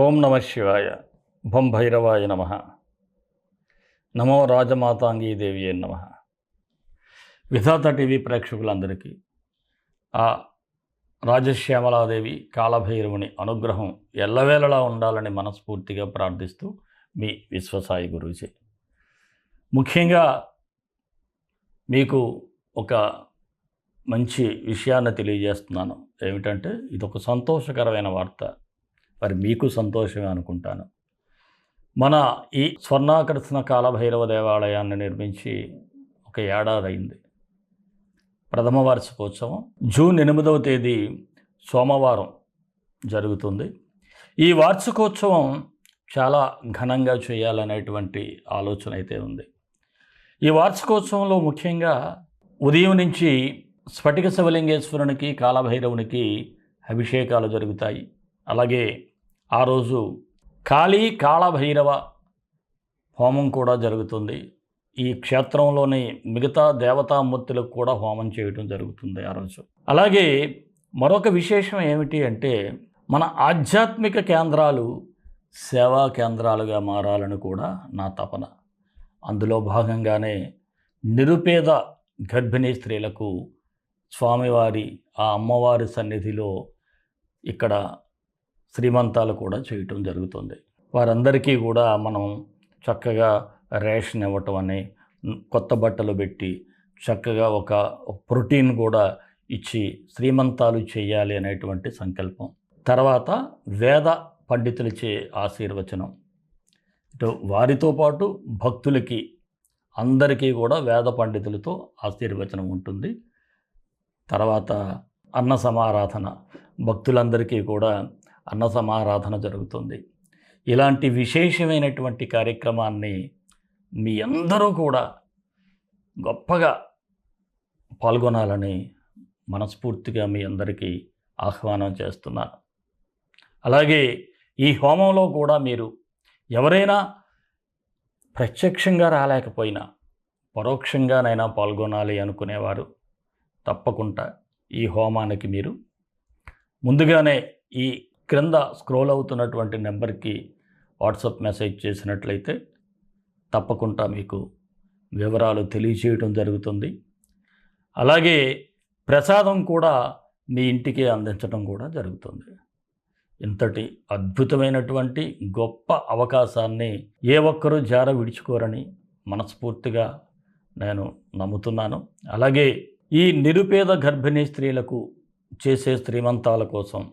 ఓం నమ శివాయ. భం భైరవాయ నమ. నమో రాజమాతాంగీ దేవి నమ. విధాత టీవీ ప్రేక్షకులందరికీ ఆ రాజశ్యామలాదేవి కాలభైరవుని అనుగ్రహం ఎల్లవేళలా ఉండాలని మనస్ఫూర్తిగా ప్రార్థిస్తూ మీ విశ్వసాయి గురూజీ. ముఖ్యంగా మీకు ఒక మంచి విషయాన్ని తెలియజేస్తున్నాను. ఏమిటంటే ఇదొక సంతోషకరమైన వార్త. మరి మీకు సంతోషమే అనుకుంటాను. మన ఈ స్వర్ణాకర్షణ కాలభైరవ దేవాలయాన్ని నిర్మించి ఒక ఏడాది అయింది. ప్రథమ వార్షికోత్సవం జూన్ 8వ తేదీ సోమవారం జరుగుతుంది. ఈ వార్షికోత్సవం చాలా ఘనంగా చేయాలనేటువంటి ఆలోచన అయితే ఉంది. ఈ వార్షికోత్సవంలో ముఖ్యంగా ఉదయం నుంచి స్ఫటిక శివలింగేశ్వరునికి కాలభైరవునికి అభిషేకాలు జరుగుతాయి. అలాగే ఆ రోజు కాళభైరవ హోమం కూడా జరుగుతుంది. ఈ క్షేత్రంలోని మిగతా దేవతామూర్తులకు కూడా హోమం చేయడం జరుగుతుంది ఆ రోజు. అలాగే మరొక విశేషం ఏమిటి అంటే మన ఆధ్యాత్మిక కేంద్రాలు సేవా కేంద్రాలుగా మారాలని కూడా నా తపన. అందులో భాగంగానే నిరుపేద గర్భిణీ స్త్రీలకు స్వామివారి ఆ అమ్మవారి సన్నిధిలో ఇక్కడ శ్రీమంతాలు కూడా చేయటం జరుగుతుంది. వారందరికీ కూడా మనం చక్కగా రేషన్ ఇవ్వటం అని, కొత్త బట్టలు పెట్టి చక్కగా ఒక ప్రోటీన్ కూడా ఇచ్చి శ్రీమంతాలు చేయాలి అనేటువంటి సంకల్పం. తర్వాత వేద పండితులచే ఆశీర్వచనం. ఇటు వారితో పాటు భక్తులకి అందరికీ కూడా వేద పండితులతో ఆశీర్వచనం ఉంటుంది. తర్వాత అన్న సమారాధన, భక్తులందరికీ కూడా అన్న సమారాధన జరుగుతుంది. ఇలాంటి విశేషమైనటువంటి కార్యక్రమాన్ని మీ అందరూ కూడా గొప్పగా పాల్గొనాలని మనస్ఫూర్తిగా మీ అందరికీ ఆహ్వానం చేస్తున్నాను. అలాగే ఈ హోమంలో కూడా మీరు ఎవరైనా ప్రత్యక్షంగా రాలేకపోయినా పరోక్షంగానైనా పాల్గొనాలి అనుకునేవారు తప్పకుండా ఈ హోమానికి మీరు ముందుగానే ఈ క్రింద స్క్రోల్ అవుతున్నటువంటి నెంబర్కి వాట్సాప్ మెసేజ్ చేసినట్లయితే తప్పకుండా మీకు వివరాలు తెలియచేయడం జరుగుతుంది. అలాగే ప్రసాదం కూడా మీ ఇంటికి అందించడం కూడా జరుగుతుంది. ఇంతటి అద్భుతమైనటువంటి గొప్ప అవకాశాన్ని ఏ ఒక్కరూ జార విడుచుకోరని మనస్ఫూర్తిగా నేను నమ్ముతున్నాను. అలాగే ఈ నిరుపేద గర్భిణీ స్త్రీలకు చేసే శ్రీమంతాల కోసం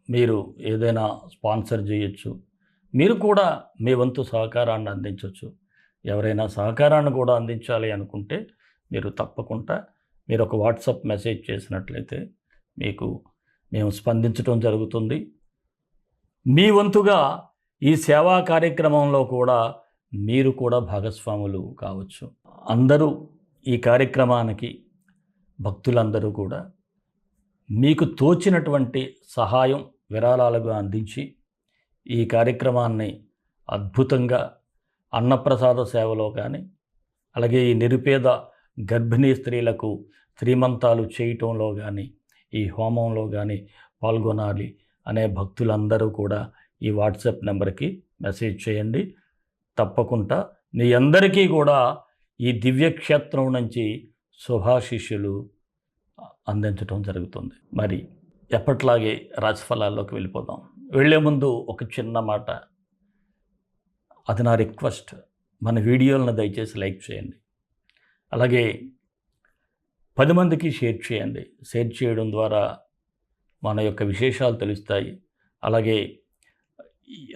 మీరు ఏదైనా స్పాన్సర్ చేయొచ్చు. మీరు కూడా మీ వంతు సహకారాన్ని అందించవచ్చు. ఎవరైనా సహకారాన్ని కూడా అందించాలి అనుకుంటే మీరు తప్పకుండా మీరు ఒక వాట్సాప్ మెసేజ్ చేసినట్లయితే మేము స్పందించడం జరుగుతుంది. మీ వంతుగా ఈ సేవా కార్యక్రమంలో కూడా మీరు కూడా భాగస్వాములు కావచ్చు. అందరూ ఈ కార్యక్రమానికి భక్తులందరూ కూడా మీకు తోచినటువంటి సహాయం విరాళాలుగా అందించి ఈ కార్యక్రమాన్ని అద్భుతంగా అన్నప్రసాద సేవలో కానీ, అలాగే ఈ నిరుపేద గర్భిణీ స్త్రీలకు శ్రీమంతాలు చేయటంలో కానీ, ఈ హోమంలో కానీ పాల్గొనాలి అనే భక్తులందరూ కూడా ఈ వాట్సాప్ నెంబర్కి మెసేజ్ చేయండి. తప్పకుండా మీ అందరికీ కూడా ఈ దివ్యక్షేత్రం నుంచి శుభాశిష్యులు అందించడం జరుగుతుంది. మరి ఎప్పట్లాగే రాశిఫలాల్లోకి వెళ్ళిపోదాం. వెళ్ళే ముందు ఒక చిన్న మాట, అది నా రిక్వెస్ట్. మన వీడియోలను దయచేసి లైక్ చేయండి. అలాగే 10 మందికి షేర్ చేయండి. షేర్ చేయడం ద్వారా మన యొక్క విశేషాలు తెలుస్తాయి. అలాగే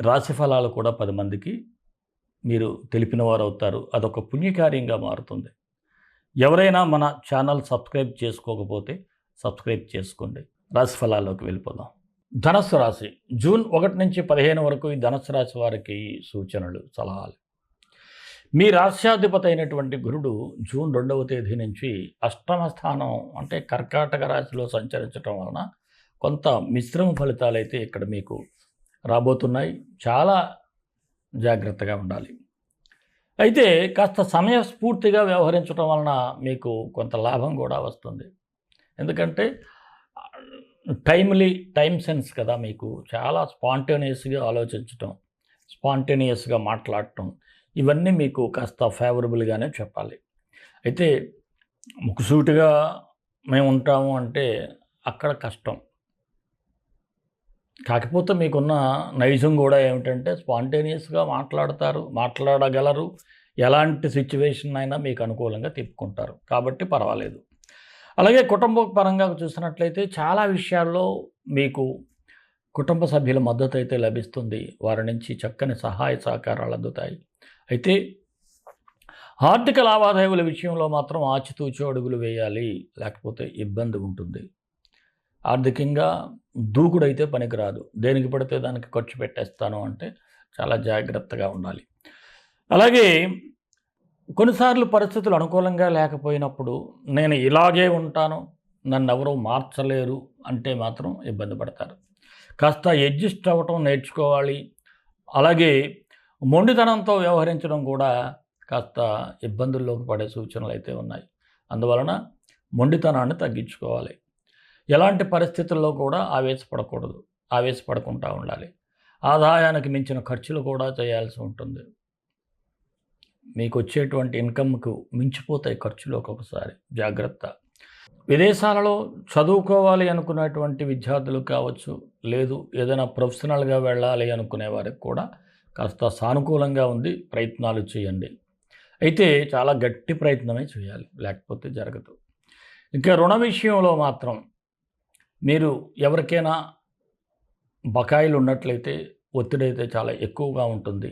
రాశిఫలాలు కూడా 10 మందికి మీరు తెలిపిన వారు అవుతారు. అదొక పుణ్యకార్యంగా మారుతుంది. ఎవరైనా మన ఛానల్ సబ్స్క్రైబ్ చేసుకోకపోతే సబ్స్క్రైబ్ చేసుకోండి. రాశిఫలాల్లోకి వెళ్ళిపోదాం. ధనుస్సు రాశి జూన్ 1 నుంచి 15 వరకు ఈ ధనుస్సు రాశి వారికి సూచనలు, సలహాలు. మీ రాశ్యాధిపతి అయినటువంటి గురుడు జూన్ 2వ తేదీ నుంచి అష్టమ స్థానం అంటే కర్కాటక రాశిలో సంచరించడం వలన కొంత మిశ్రమ ఫలితాలు అయితే ఇక్కడ మీకు రాబోతున్నాయి. చాలా జాగ్రత్తగా ఉండాలి. అయితే కాస్త సమయస్ఫూర్తిగా వ్యవహరించడం వలన మీకు కొంత లాభం కూడా వస్తుంది. ఎందుకంటే టైం సెన్స్ కదా మీకు. చాలా స్పాంటేనియస్‌గా ఆలోచించటం, స్పాంటేనియస్‌గా మాట్లాడటం, ఇవన్నీ మీకు కాస్త ఫేవరబుల్‌గానే చెప్పాలి. అయితే ముక్కుసూటిగా మేముంటాము అంటే అక్కడ కష్టం. కాకపోతే మీకున్న నైజం గూడా ఏమిటంటే స్పాంటేనియస్‌గా మాట్లాడగలరు. ఎలాంటి సిట్యుయేషన్ అయినా మీకు అనుకూలంగా తిప్పుకుంటారు. కాబట్టి పర్వాలేదు. అలాగే కుటుంబ పరంగా చూసినట్లయితే చాలా విషయాల్లో మీకు కుటుంబ సభ్యుల మద్దతయితే లభిస్తుంది. వారి నుంచి చక్కని సహాయ సహకారాలు అందుతాయి. అయితే ఆర్థిక లావాదేవీల విషయంలో మాత్రం ఆచితూచి అడుగులు వేయాలి. లేకపోతే ఇబ్బంది ఉంటుంది. ఆర్థికంగా దూకుడైతే పనికిరాదు. దేనికి పడితే దానికి ఖర్చు పెట్టేస్తాను అంటే చాలా జాగ్రత్తగా ఉండాలి. అలాగే కొన్నిసార్లు పరిస్థితులు అనుకూలంగా లేకపోయినప్పుడు నేను ఇలాగే ఉంటాను, నన్నెవరూ మార్చలేరు అంటే మాత్రం ఇబ్బంది పడతారు. కాస్త అడ్జస్ట్ అవ్వటం నేర్చుకోవాలి. అలాగే మొండితనంతో వ్యవహరించడం కూడా కాస్త ఇబ్బందుల్లోకి పడే సూచనలైతే ఉన్నాయి. అందువలన మొండితనాన్ని తగ్గించుకోవాలి. ఎలాంటి పరిస్థితుల్లో కూడా ఆవేశపడకూడదు. ఆవేశపడకుండా ఉండాలి. ఆదాయానికి మించిన ఖర్చులు కూడా చేయాల్సి ఉంటుంది. మీకొచ్చేటువంటి ఇన్కమ్‌కు మించిపోతాయి ఖర్చులు ఒక్కొక్కసారి. జాగ్రత్త. విదేశాలలో చదువుకోవాలి అనుకున్నటువంటి విద్యార్థులు కావచ్చు, లేదు ఏదైనా ప్రొఫెషనల్‌గా వెళ్ళాలి అనుకునే వారికి కూడా కాస్త సానుకూలంగా ఉంది. ప్రయత్నాలు చేయండి. అయితే చాలా గట్టి ప్రయత్నమే చేయాలి. లేకపోతే జరగదు. ఇంకా రుణ విషయంలో మాత్రం మీరు ఎవరికైనా బకాయిలు ఉన్నట్లయితే ఒత్తిడైతే చాలా ఎక్కువగా ఉంటుంది.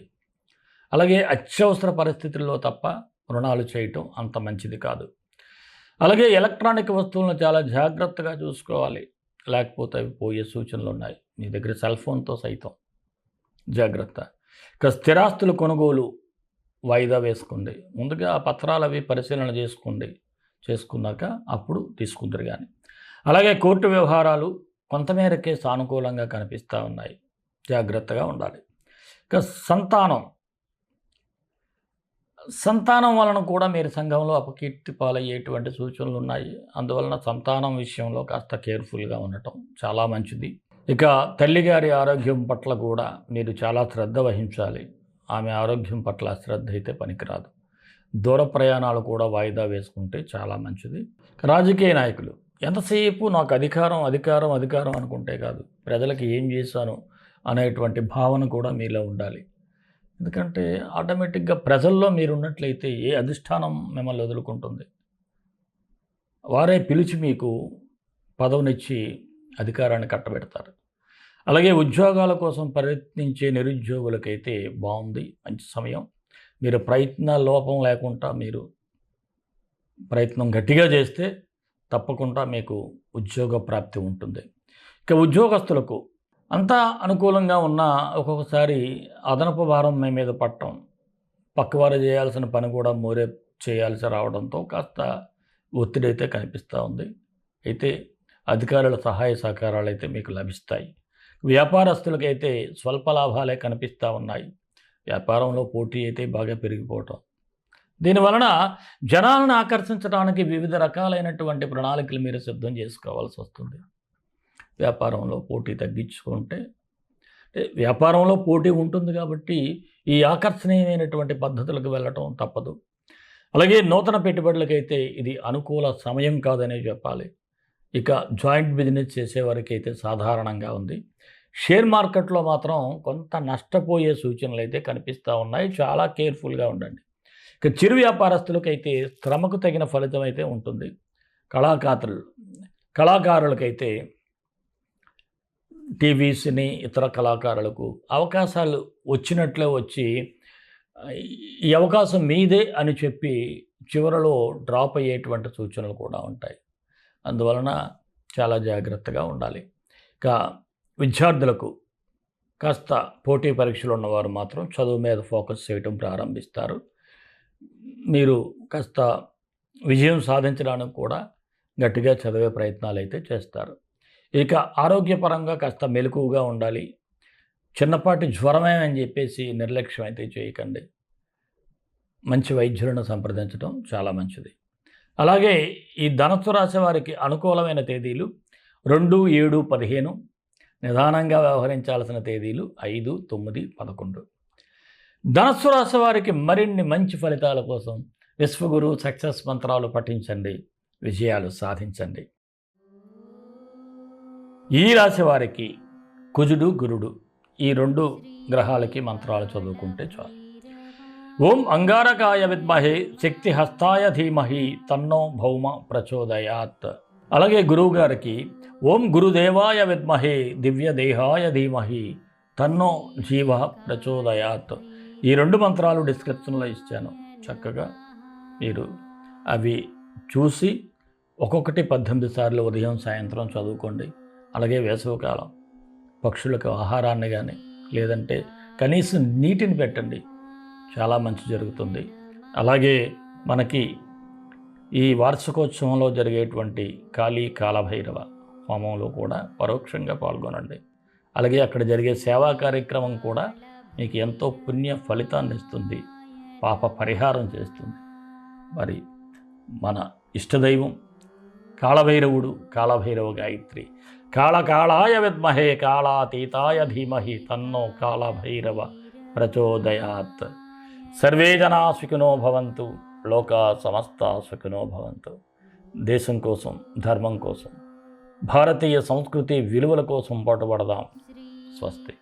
అలాగే అత్యవసర పరిస్థితుల్లో తప్ప రుణాలు చేయటం అంత మంచిది కాదు. అలాగే ఎలక్ట్రానిక్ వస్తువులను చాలా జాగ్రత్తగా చూసుకోవాలి. లేకపోతే అవి పోయే సూచనలు ఉన్నాయి. మీ దగ్గర సెల్ ఫోన్తో సైతం జాగ్రత్త. ఇక స్థిరాస్తుల కొనుగోలు వాయిదా వేసుకోండి. ముందుగా ఆ పత్రాలు అవి పరిశీలన చేసుకున్నాక అప్పుడు తీసుకుందరు కానీ. అలాగే కోర్టు వ్యవహారాలు కొంతమేరకే సానుకూలంగా కనిపిస్తూ ఉన్నాయి. జాగ్రత్తగా ఉండాలి. ఇక సంతానం వలన కూడా మీరు సంఘంలో అపకీర్తి పాలయ్యేటువంటి సూచనలు ఉన్నాయి. అందువలన సంతానం విషయంలో కాస్త కేర్ఫుల్గా ఉండటం చాలా మంచిది. ఇక తల్లిగారి ఆరోగ్యం పట్ల కూడా మీరు చాలా శ్రద్ధ వహించాలి. ఆమె ఆరోగ్యం పట్ల అశ్రద్ధ అయితే పనికిరాదు. దూర ప్రయాణాలు కూడా వాయిదా వేసుకుంటే చాలా మంచిది. రాజకీయ నాయకులు ఎంతసేపు నాకు అధికారం అనుకుంటే కాదు, ప్రజలకు ఏం చేశాను అనేటువంటి భావన కూడా మీలో ఉండాలి. ఎందుకంటే ఆటోమేటిక్గా ప్రజల్లో మీరున్నట్లయితే ఏ అధిష్టానం మిమ్మల్ని వదులుకుంటుంది. వారే పిలిచి మీకు పదవినిచ్చి అధికారాన్ని కట్టబెడతారు. అలాగే ఉద్యోగాల కోసం ప్రయత్నించే నిరుద్యోగులకైతే బాగుంది, మంచి సమయం. మీరు ప్రయత్న లోపం లేకుండా మీరు ప్రయత్నం గట్టిగా చేస్తే తప్పకుండా మీకు ఉద్యోగ ప్రాప్తి ఉంటుంది. ఇక ఉద్యోగస్తులకు అంతా అనుకూలంగా ఉన్న ఒక్కొక్కసారి అదనపు భారం మీ మీద పడటం, పక్కవారు చేయాల్సిన పని కూడా మోరే చేయాల్సి రావడంతో కాస్త ఒత్తిడి అయితే కనిపిస్తూ ఉంది. అయితే అధికారుల సహాయ సహకారాలు అయితే మీకు లభిస్తాయి. వ్యాపారస్తులకైతే స్వల్ప లాభాలే కనిపిస్తూ ఉన్నాయి. వ్యాపారంలో పోటీ అయితే బాగా పెరిగిపోవటం, దీనివలన జనాలను ఆకర్షించడానికి వివిధ రకాలైనటువంటి ప్రణాళికలు మీరు సిద్ధం చేసుకోవాల్సి వస్తుంది. వ్యాపారంలో పోటీ తగ్గించుకుంటే వ్యాపారంలో పోటీ ఉంటుంది కాబట్టి ఈ ఆకర్షణీయమైనటువంటి పద్ధతులకు వెళ్ళటం తప్పదు. అలాగే నూతన పెట్టుబడులకైతే ఇది అనుకూల సమయం కాదనే చెప్పాలి. ఇక జాయింట్ బిజినెస్ చేసేవారికి అయితే సాధారణంగా ఉంది. షేర్ మార్కెట్లో మాత్రం కొంత నష్టపోయే సూచనలు అయితే కనిపిస్తూ ఉన్నాయి. చాలా కేర్ఫుల్గా ఉండండి. ఇక చిరు వ్యాపారస్తులకైతే శ్రమకు తగిన ఫలితం అయితే ఉంటుంది. కళాకారులకైతే టీవీస్ని ఇతర కళాకారులకు అవకాశాలు వచ్చినట్లే వచ్చి ఈ అవకాశం మీదే అని చెప్పి చివరలో డ్రాప్ అయ్యేటువంటి సూచనలు కూడా ఉంటాయి. అందువలన చాలా జాగ్రత్తగా ఉండాలి. ఇక విద్యార్థులకు కాస్త పోటీ పరీక్షలు ఉన్నవారు మాత్రం చదువు మీద ఫోకస్ చేయడం ప్రారంభిస్తారు. మీరు కాస్త విజయం సాధించడానికి కూడా గట్టిగా చదివే ప్రయత్నాలు అయితే చేస్తారు. ఇక ఆరోగ్యపరంగా కాస్త మెలకువగా ఉండాలి. చిన్నపాటి జ్వరమే అని చెప్పేసి నిర్లక్ష్యం అయితే చేయకండి. మంచి వైద్యులను సంప్రదించడం చాలా మంచిది. అలాగే ఈ ధనస్సు రాశి వారికి అనుకూలమైన తేదీలు 2/7/15. నిదానంగా వ్యవహరించాల్సిన తేదీలు 5, 9, 11. ధనస్సు రాశి వారికి మరిన్ని మంచి ఫలితాల కోసం విశ్వగురు సక్సెస్ మంత్రాలు పఠించండి, విజయాలు సాధించండి. ఈ రాశి వారికి కుజుడు, గురుడు ఈ 2 గ్రహాలకి మంత్రాలు చదువుకుంటే చాలు. ఓం అంగారకాయ విద్మహే శక్తి హస్తాయ ధీమహి తన్నో భౌమ ప్రచోదయాత్. అలాగే గురువు గారికి ఓం గురుదేవాయ విద్మహే దివ్యదేహాయ ధీమహి తన్నో జీవ ప్రచోదయాత్. ఈ 2 మంత్రాలు డిస్క్రిప్షన్లో ఇచ్చాను. చక్కగా మీరు అవి చూసి ఒక్కొక్కటి 18 సార్లు ఉదయం సాయంత్రం చదువుకోండి. అలాగే వేసవికాలం పక్షులకు ఆహారాన్ని కానీ లేదంటే కనీసం నీటిని పెట్టండి, చాలా మంచి జరుగుతుంది. అలాగే మనకి ఈ వార్షికోత్సవంలో జరిగేటువంటి కాళభైరవ హోమంలో కూడా పరోక్షంగా పాల్గొనండి. అలాగే అక్కడ జరిగే సేవా కార్యక్రమం కూడా మీకు ఎంతో పుణ్య ఫలితాన్ని ఇస్తుంది, పాప పరిహారం చేస్తుంది. మరి మన ఇష్టదైవం కాళభైరవుడు, కాళభైరవ గాయత్రి. కాళకాళాయ విద్మహే కాళాతీతాయ ధీమహి తన్నో కాళభైరవ ప్రచోదయాత్. సర్వే జనా సుఖినో భవంతు, లోకా సమస్తా సుఖినో భవంతు. దేశం కోసం, ధర్మం కోసం, భారతీయ సంస్కృతి విలువల కోసం పాటుపడదాం. స్వస్తి.